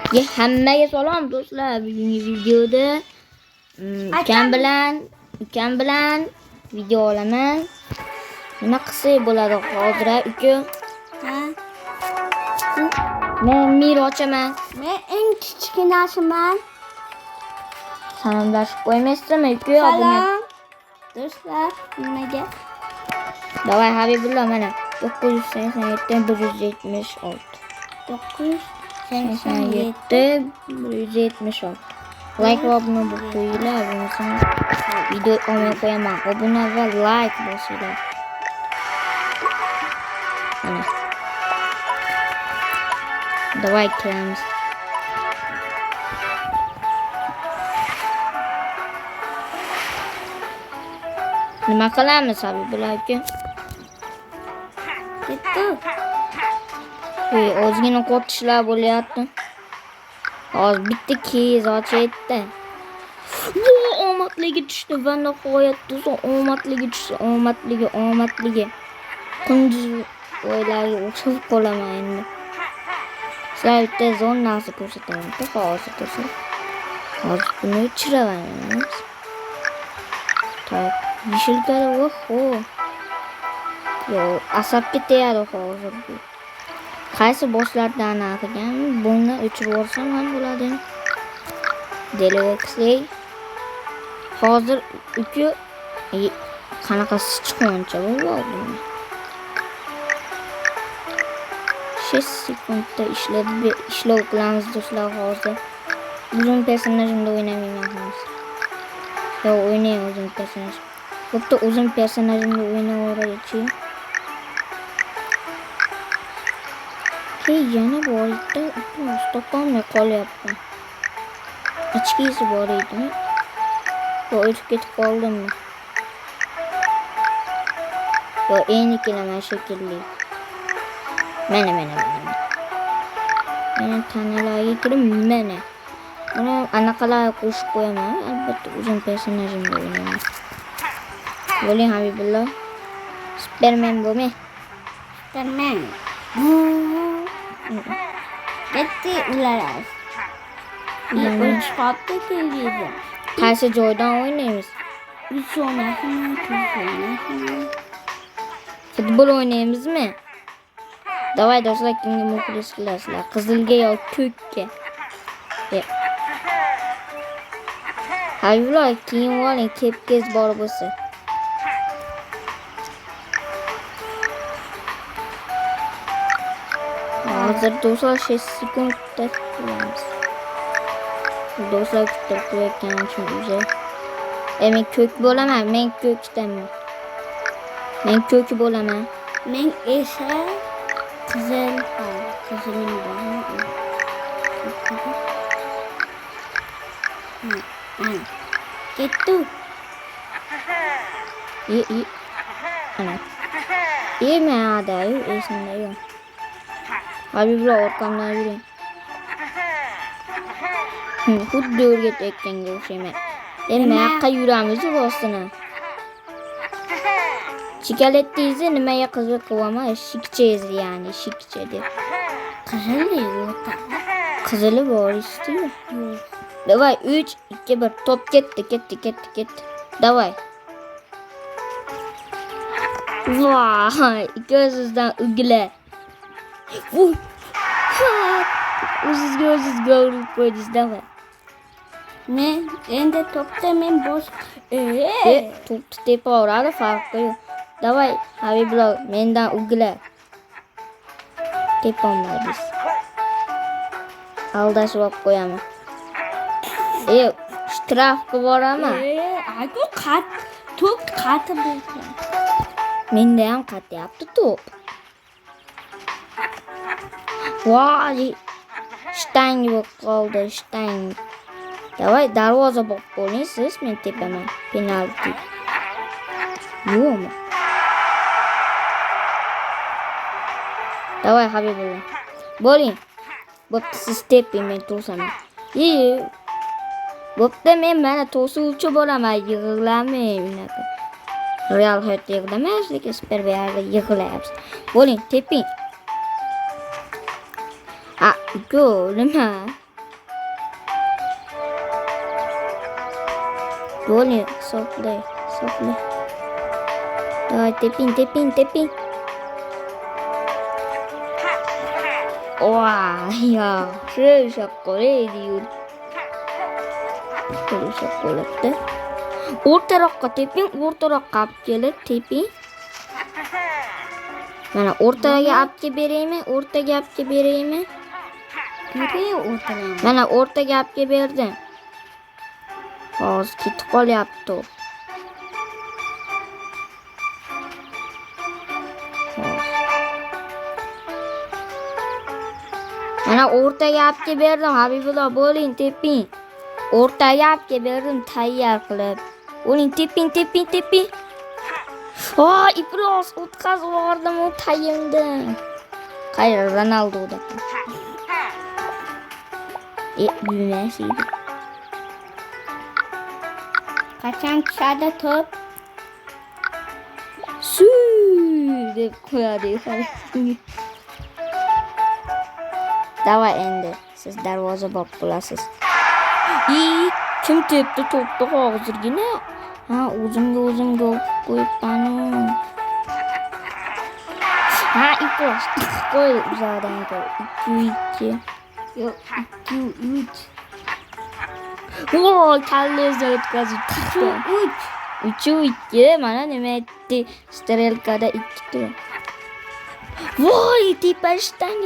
Hammaga salom do'stlar. Bugungi videoda ukam bilan video olaman. Nima qilsak bo'ladi hozir uka? Men mir ochaman. Men eng kichkinasiman. Salomlashib qo'ymaysizmi uka? Salom. Do'stlar, nimaga? Davay Habibullo mana 987 176. 987 176. Like va obuna bo'lib qo'yinglar. Bo'lmasam video olmay qo'yaman. Obuna va like bosinglar. Mana. Davay kiramiz. Nima qilamiz Habibullo aka? Ketdi. Ozgina qo'rqishlar bo'lyapti. Hozir bitta kez ochaydi. Bu omadligi tushdi va nihoyatda omadligi tushdi. Omadligi. Qunduz o'ylarga o'xshab qolaman endi. Sizlar bitta zo'n narsa ko'rsataman. Hozir do'stlar. Hozir buni o'chiraman. Tak, yeshilkada oho. Yo, asabga tegadi hozir bu. Qaysi boshlardan aqgan buni o'chirib yuborsam ham bo'ladi. Delexley. Hozir uka qanaqa sichqoncha bo'ldi. 6 sekundda ishlov qilamiz do'stlar hozir. Uzun personajimda o'ynamayman hozir. Yo, o'ynayman uzun personaj. Bo'pti, uzun personajimda o'ynayaverachi. Yana bor edi, topolmay qolyapman. Ichkisi bor edi. O'tib ketib qoldimmi? Yo, endi kelaman shekilli. Mana. Meni tanalarga kirib mana. Buni anaqalarga qo'shib qo'yaman. Albatta uzun personajimda o'ynayman. Bo'ling Habibullo. Superman bo'lmay. Superman. Ketdi ular. Uch hafta keldi. Qaysi joydan o'ynaymiz? Futbol o'ynaymizmi? Davay do'stlar, kimga muxlis qilasizlar? Qizilga yoki ko'kka? Habibullo, kiyim oling, kepkez bor bo'lsa. Hozir do'stlar 6 sekundda qilamiz. Do'stlar kutib qo'yayotganim uchun uzr. Men ko'k bo'laman, men ko'kdaman. Men ko'k bo'laman. Men esa qizil. Qizilim bormi? Ketdi. Men adayu esimda yo'q. Habibullo orqamdan yuring. Xuddi o'rgatayotganga o'xshayman. Men yoqqa yuramiz bosini. Chikoladingizni nimaga qiziq qilaman? Shikchangiz ya'ni shikcha deb. Qizili yo'q. Qizili bor istiyor. Davay 3 2 1 top ketdi. Davay. Voy, ko'zingizdan ugla. O'zizga urib qo'ydingiz, davay. Men endi topda men bosh to'pni tepaveradi, farqi yo'q. Davay Habibullo, mendan ugla. Tepolmaysiz. Aldashib olib qo'yaman. Shtrafga boraman. Aku to'p qatib bo'ldi. Menda ham qatyapti to'p. Voy! Shtang bo'lib qoldi, shtang. Davay darvoza bo'lib qo'ying siz, men tepaman. Penalti. Yo'qmi? Davay Habibullo. Bo'ling. Bo'pti, siz teping, men to'saman. Bo'pti, men mana to'suvchi bo'laman, yig'lamayman unaqa. Real hayotda yig'lamaysiz, lekin super VRda yig'layapsiz. Bo'ling, teping. Nima? Yo'li hisoblay. Давай, teping. Yaxshi shokolad yur. Shokoladni o'rtaroqqa teping, o'rtaroqqa olib kelib teping. Mana o'rtaga olib beraymi? Nereye o'rtalayman? Mana o'rtaga olib berdim. Hozir ketib qolyapti. Mana o'rtaga olib berdim. Habibullo bo'ling, teping. O'rtaga olib berdim tayyor qilib. Bo'ling, teping. Iflos o'tkazib yubordim u tayimdan. Qayer Ronaldoda. Yunasiydi. Qachon tushadi top? Su deb qo'yadi. Davay endi siz darvozabon bo'lasiz. Kim tepdi to'pni hozirgina? O'zimga qo'yibman. Iflos qo'y uzoqdan qo'y. 2-2. Yo'q, 2-3. Voy, kallangizdan o'tkazib chiqdi. 3-2. Mana nima aytdi? Strelkada 2 tur. Voy, tepashdan